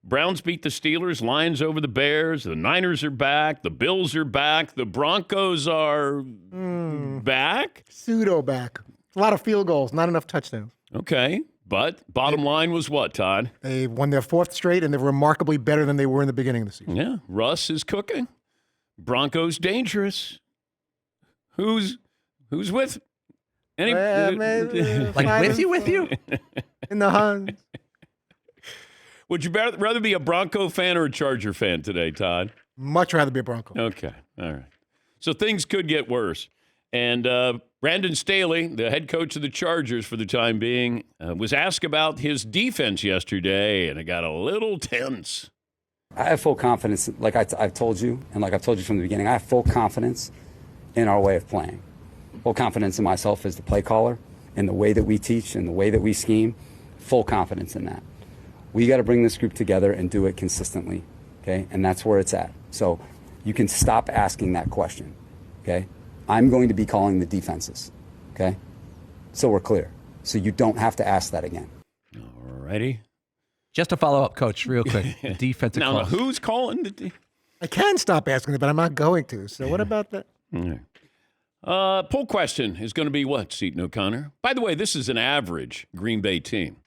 Browns beat the Steelers, Lions over the Bears, the Niners are back, the Bills are back, the Broncos are back. Pseudo back. A lot of field goals, not enough touchdowns. Okay, but bottom line was what, Todd? They won their fourth straight, and they're remarkably better than they were in the beginning of the season. Yeah, Russ is cooking. Broncos dangerous. Who's with? Maybe, with you? In the Huns. Would you rather be a Bronco fan or a Charger fan today, Todd? Much rather be a Bronco. Okay, all right. So things could get worse. And Brandon Staley, the head coach of the Chargers for the time being, was asked about his defense yesterday, and it got a little tense. I have full confidence, like I've told you, and like I've told you from the beginning, I have full confidence in our way of playing. Full confidence in myself as the play caller, in the way that we teach, in the way that we scheme. Full confidence in that. We got to bring this group together and do it consistently, okay? And that's where it's at. So you can stop asking that question, okay? I'm going to be calling the defenses, okay? So we're clear. So you don't have to ask that again. All righty. Just to follow up, Coach, real quick. The defensive Now, calls. who's calling the I can stop asking it, but I'm not going to. So what about that? Poll question is going to be what, Seton O'Connor? By the way, this is an average Green Bay team.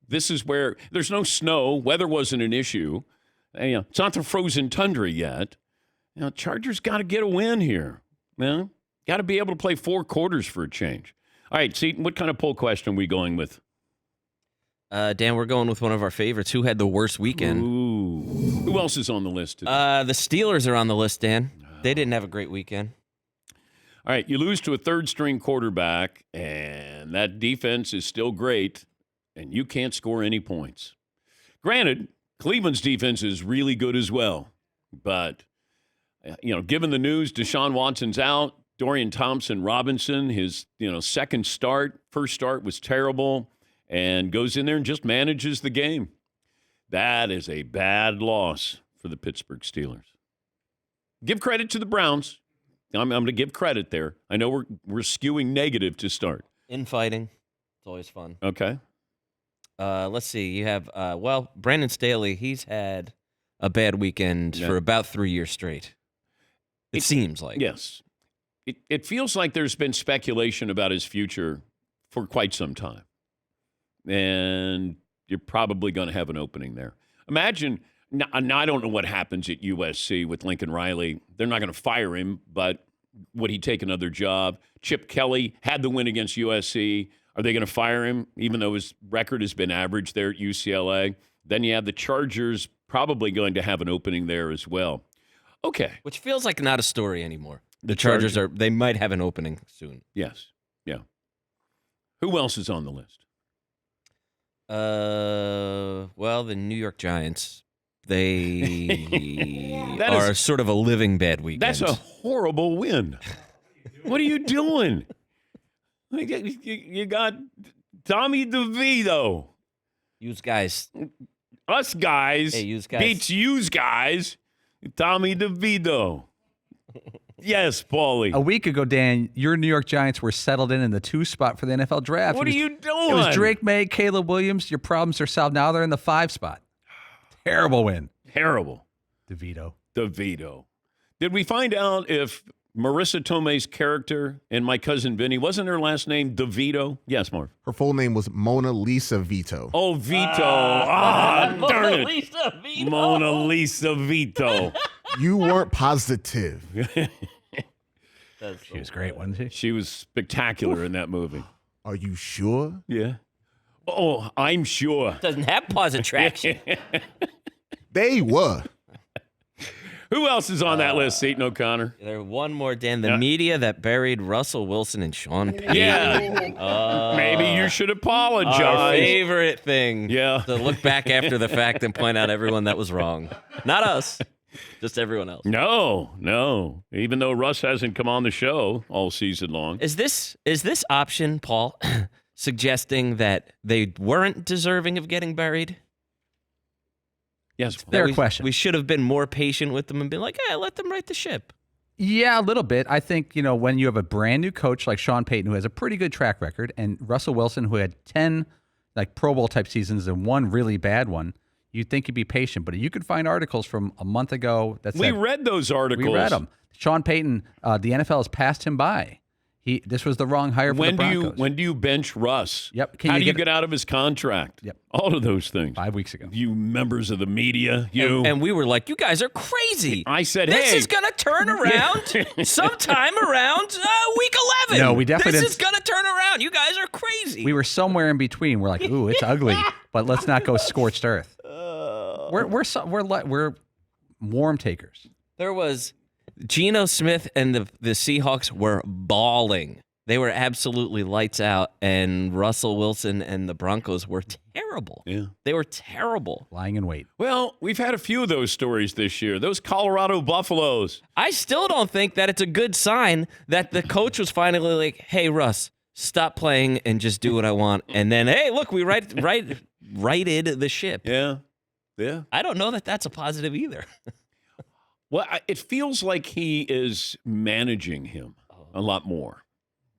This is where there's no snow. Weather wasn't an issue. It's not the frozen tundra yet. Chargers got to get a win here. Got to be able to play 4 quarters for a change. All right, Seton, what kind of poll question are we going with? Dan, we're going with one of our favorites. Who had the worst weekend? Ooh. Who else is on the list today? The Steelers are on the list, Dan. They didn't have a great weekend. All right, you lose to a third-string quarterback, and that defense is still great, and you can't score any points. Granted, Cleveland's defense is really good as well, but given the news, Deshaun Watson's out, Dorian Thompson-Robinson, his second start, first start was terrible, and goes in there and just manages the game. That is a bad loss for the Pittsburgh Steelers. Give credit to the Browns. I'm going to give credit there. I know we're skewing negative to start. Infighting. It's always fun. Okay. Let's see. You have, Brandon Staley, he's had a bad weekend for about 3 years straight. It seems like. Yes. It feels like there's been speculation about his future for quite some time. And you're probably going to have an opening there. Imagine, now I don't know what happens at USC with Lincoln Riley. They're not going to fire him, but would he take another job? Chip Kelly had the win against USC. Are they going to fire him, even though his record has been average there at UCLA? Then you have the Chargers probably going to have an opening there as well. Okay. Which feels like not a story anymore. The Chargers they might have an opening soon. Yes. Yeah. Who else is on the list? The New York Giants. They are sort of a living bad weekend. That's a horrible win. What are you doing? You got Tommy DeVito. Use guys. Us guys. Hey, use guys. Beats use guys. Tommy DeVito. Yes, Paulie. A week ago, Dan, your New York Giants were settled in the 2 spot for the NFL draft. What are you doing? It was Drake May, Caleb Williams. Your problems are solved. Now they're in the 5 spot. Terrible win. Terrible. DeVito. Did we find out if Marissa Tomei's character in My Cousin Vinny, wasn't her last name DeVito? Yes, Marv. Her full name was Mona Lisa Vito. Oh, Vito. Darn Mona it. Lisa Vito. Mona Lisa Vito. You weren't positive. She was great, wasn't she? She was spectacular in that movie. Are you sure? Yeah. Oh, I'm sure. Doesn't have pause attraction. They were. Who else is on that list, Seton O'Connor? There's one more, Dan. The media that buried Russell Wilson and Sean Payton. Yeah. Maybe you should apologize. Our favorite thing. Yeah. To look back after the fact and point out everyone that was wrong. Not us. Just everyone else. No. Even though Russ hasn't come on the show all season long. Is this option, Paul, suggesting that they weren't deserving of getting buried? Yes. Fair question. We should have been more patient with them and been like, let them right the ship. Yeah, a little bit. I think, when you have a brand new coach like Sean Payton, who has a pretty good track record, and Russell Wilson, who had 10 Pro Bowl type seasons and one really bad one, you'd think he'd be patient, but you could find articles from a month ago that said, We read those articles. we read them. Sean Payton, the NFL has passed him by. This was the wrong hire for the Broncos. When do you bench Russ? Yep. How do you get out of his contract? Yep. All of those things. 5 weeks ago. You members of the media, you. And we were like, you guys are crazy. I said, this hey. is going to turn around sometime around week 11. No, we definitely This didn't- is going to turn around. You guys are crazy. We were somewhere in between. We're like, ooh, it's ugly, but let's not go scorched earth. We're warm takers. There was Geno Smith and the Seahawks were bawling. They were absolutely lights out, and Russell Wilson and the Broncos were terrible. Yeah. They were terrible. Lying in wait. Well, we've had a few of those stories this year. Those Colorado Buffaloes. I still don't think that it's a good sign that the coach was finally like, hey, Russ, stop playing and just do what I want. And then, hey, look, we righted the ship. Yeah. Yeah. I don't know that that's a positive either. Well, it feels like he is managing him a lot more.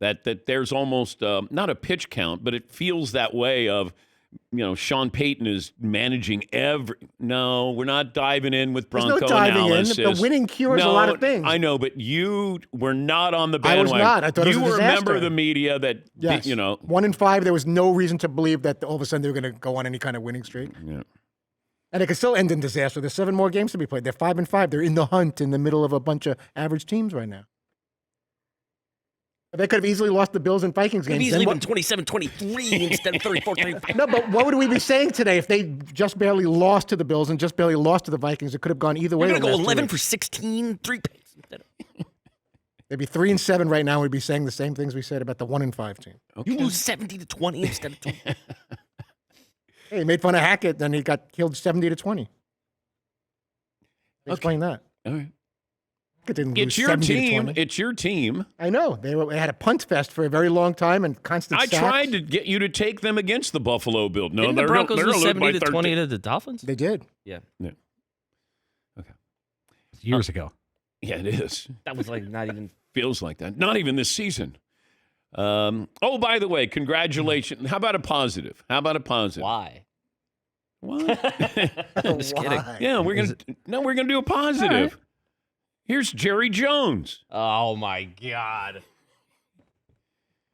That there's almost not a pitch count, but it feels that way of, Sean Payton is managing No, we're not diving in with Bronco There's no diving analysis. in. The winning cures a lot of things. I know, but you were not on the I was bandwagon. not. I thought it was you a were a member disaster. of the media that, Yes. 1 in 5, there was no reason to believe that all of a sudden they were going to go on any kind of winning streak. Yeah. And it could still end in disaster. There's 7 more games to be played. They're 5 and 5. They're in the hunt in the middle of a bunch of average teams right now. They could have easily lost the Bills and Vikings Could have games. easily Then been 27-23 instead of 34-35. No, but what would we be saying today if they just barely lost to the Bills and just barely lost to the Vikings? It could have gone either way. We're going to the go last 2 11 weeks. for 16, 3 picks instead of... They'd be 3 and 7 right now. We'd be saying the same things we said about the 1 and 5 team. Okay. You lose 70-20 instead of 20. Hey, he made fun of Hackett, then he got killed 70-20. Explain that. All right. Hackett didn't It's lose your 70 to team. 20. It's your team. I know. They had a punt fest for a very long time and constant I sacks. tried to get you to take them against the Buffalo Bills. No, Didn't the they're Broncos they're lose gonna lose by 70-20 13. to the Dolphins? They did. Yeah. Yeah. Years ago. Yeah, it is. That was like not even... Feels like that. Not even this season. By the way, congratulations. How about a positive? Why? What? I'm just kidding. Why? Yeah, we're gonna do a positive. Here's Jerry Jones. Oh, my God.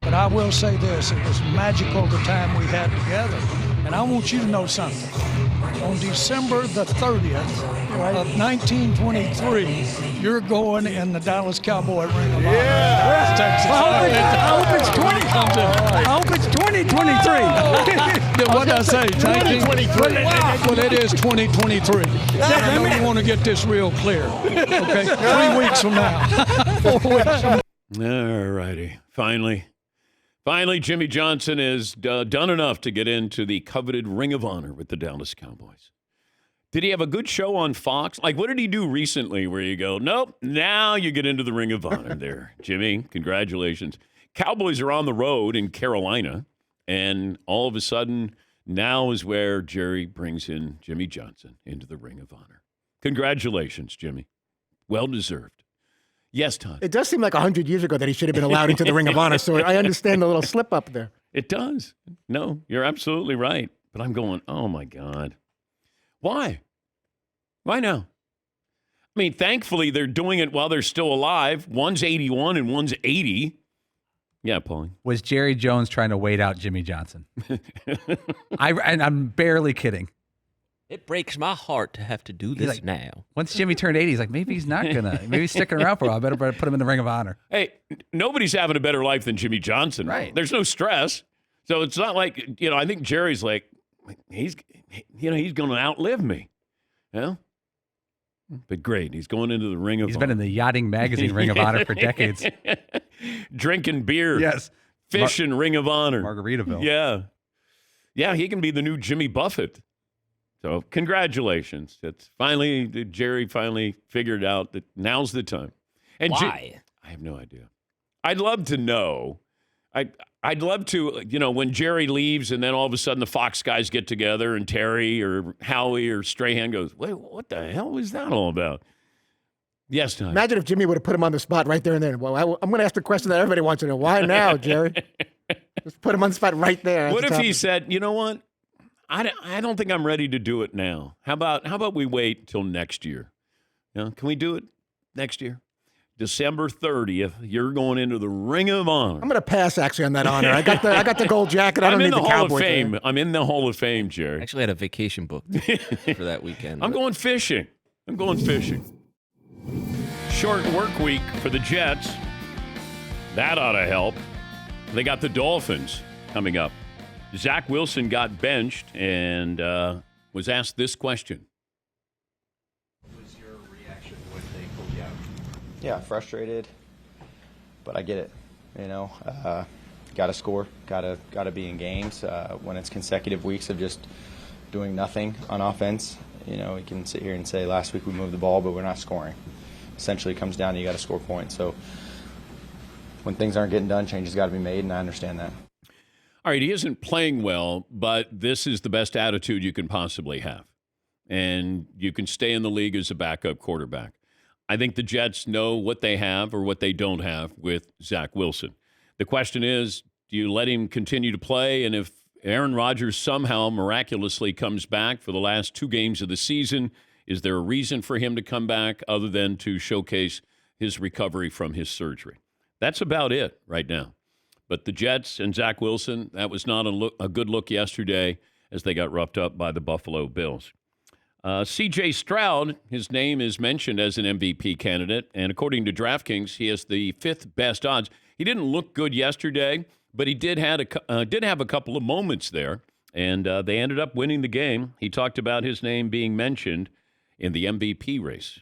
But I will say this, it was magical the time we had together. And I want you to know something. On December the 30th of 1923, you're going in the Dallas Cowboy Ring of Honor. Yeah. Texas. I hope it's 2023. What did I say? 2023. Well, it is 2023. I know you want to get this real clear. Okay, 3 weeks from now. 4 weeks from now. All righty. Finally, Jimmy Johnson has done enough to get into the coveted Ring of Honor with the Dallas Cowboys. Did he have a good show on Fox? Like, what did he do recently where you go, nope, now you get into the Ring of Honor there. Jimmy, congratulations. Cowboys are on the road in Carolina, and all of a sudden, now is where Jerry brings in Jimmy Johnson into the Ring of Honor. Congratulations, Jimmy. Well deserved. Yes, Todd. It does seem like 100 years ago that he should have been allowed into the Ring of Honor, so I understand the little slip up there. It does. No, you're absolutely right. But I'm going, oh, my God. Why? Why now? I mean, thankfully, they're doing it while they're still alive. One's 81 and one's 80. Yeah, Paulie. Was Jerry Jones trying to wait out Jimmy Johnson? And I'm barely kidding. It breaks my heart to have to do this like- now. Once Jimmy turned 80, he's like, maybe he's not gonna. Maybe he's sticking around for a while. I better put him in the Ring of Honor. Hey, nobody's having a better life than Jimmy Johnson. Right. There's no stress. So it's not like, I think Jerry's like, he's going to outlive me. Yeah. But great. He's going into the Ring of He's Honor. been in the Yachting Magazine Ring of Honor for decades. Drinking beer. Yes. Fishing Ring of Honor. Margaritaville. Yeah. Yeah, he can be the new Jimmy Buffett. So congratulations. Jerry finally figured out that now's the time. And Why? I have no idea. I'd love to know. I'd love to, when Jerry leaves and then all of a sudden the Fox guys get together and Terry or Howie or Strahan goes, wait, what the hell was that all about? Yes, Tom. Imagine if Jimmy would have put him on the spot right there and then. Well, I'm going to ask the question that everybody wants to know. Why now, Jerry? Just put him on the spot right there. What if he said, you know what? I don't think I'm ready to do it now. How about we wait till next year? Can we do it next year? December 30th, you're going into the Ring of Honor. I'm going to pass actually on that honor. I got the gold jacket. I don't need the Hall cowboy of Fame. thing. I'm in the Hall of Fame, Jerry. I actually had a vacation booked for that weekend. I'm going fishing. Short work week for the Jets. That ought to help. They got the Dolphins coming up. Zach Wilson got benched and was asked this question. What was your reaction when they pulled you out? Yeah, frustrated, but I get it. Got to score, got to be in games. When it's consecutive weeks of just doing nothing on offense, we can sit here and say last week we moved the ball, but we're not scoring. Essentially, it comes down to you got to score points. So when things aren't getting done, changes got to be made, and I understand that. All right, he isn't playing well, but this is the best attitude you can possibly have. And you can stay in the league as a backup quarterback. I think the Jets know what they have or what they don't have with Zach Wilson. The question is, do you let him continue to play? And if Aaron Rodgers somehow miraculously comes back for the last 2 games of the season, is there a reason for him to come back other than to showcase his recovery from his surgery? That's about it right now. But the Jets and Zach Wilson, that was not a good look yesterday as they got roughed up by the Buffalo Bills. C.J. Stroud, his name is mentioned as an MVP candidate, and according to DraftKings, he has the 5th best odds. He didn't look good yesterday, but he did have a couple of moments there, and they ended up winning the game. He talked about his name being mentioned in the MVP race.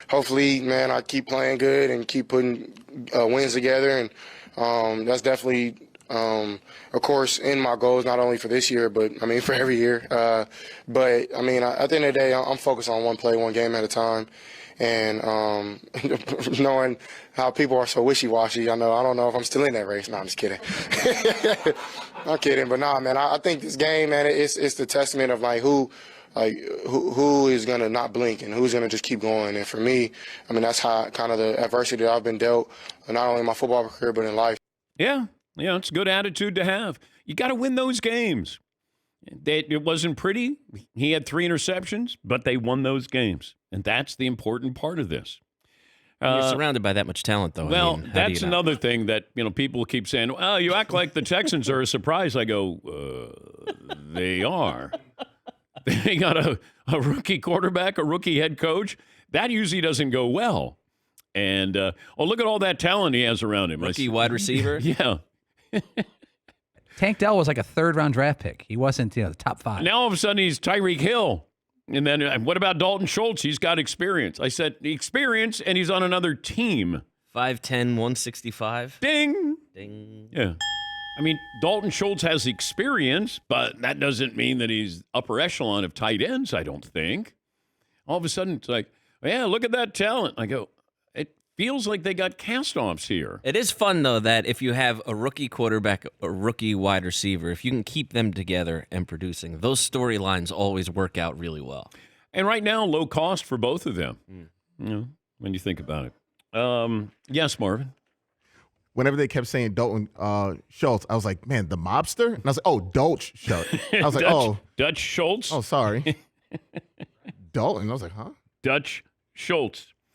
Hopefully, man, I keep playing good and keep putting wins together, and that's definitely, of course, in my goals, not only for this year, but, for every year. But, at the end of the day, I'm focused on one play, one game at a time. And knowing how people are so wishy-washy, I don't know if I'm still in that race. No, I'm just kidding. I'm kidding. But, man, I think this game, man, it's the testament of, who is going to not blink and who's going to just keep going. And for me, that's how kind of the adversity that I've been dealt, not only in my football career, but in life. Yeah, it's a good attitude to have. You got to win those games. It wasn't pretty. He had 3 interceptions, but they won those games. And that's the important part of this. You're surrounded by that much talent, though. Well, that's another thing that people keep saying, oh, you act like the Texans are a surprise. I go, they are. They got a rookie quarterback, a rookie head coach. That usually doesn't go well. And, look at all that talent he has around him. Rookie wide receiver. Yeah. Tank Dell was like a 3rd-round draft pick. He wasn't, the top 5. Now all of a sudden he's Tyreek Hill. And then what about Dalton Schultz? He's got experience. I said experience, and he's on another team. 5'10", 165. Ding. Ding. Yeah. Dalton Schultz has experience, but that doesn't mean that he's upper echelon of tight ends, I don't think. All of a sudden, it's like, yeah, look at that talent. I go, it feels like they got cast-offs here. It is fun, though, that if you have a rookie quarterback, a rookie wide receiver, if you can keep them together and producing, those storylines always work out really well. And right now, low cost for both of them, when you think about it. Yes, Marvin? Whenever they kept saying Dalton Schultz, I was like, man, the mobster? And I was like, oh, Dolch Schultz. I was like, Dutch Schultz? Oh, sorry. Dalton. I was like, huh? Dutch Schultz.